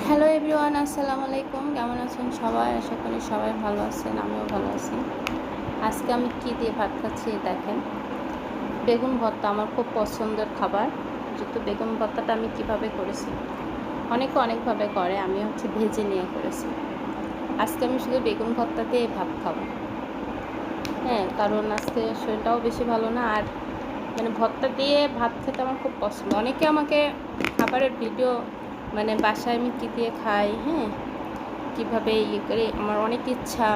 Hello everyone, আসসালামু আলাইকুম। কেমন আছেন সবাই? আশা করি সবাই ভালো আছেন, আমিও ভালো আছি। আজকে আমি কী দিয়ে ভাত খাচ্ছি দেখেন। বেগুন ভর্তা আমার খুব পছন্দের খাবার। যেহেতু বেগুন ভর্তাটা আমি কিভাবে করেছি, অনেকে অনেকভাবে করে, আমি ভেজে নিয়ে করেছি। আজকে আমি শুধু বেগুন ভর্তা দিয়ে ভাত খাবো। হ্যাঁ, কারণ আজকে শরীরটাও বেশি ভালো না, আর ভর্তা দিয়ে ভাত খেতে আমার খুব পছন্দ। অনেকে আমাকে খাবারের ভিডিও বাসায় আমি কী দিয়ে খাই, হ্যাঁ, কীভাবে করে, আমার অনেক ইচ্ছা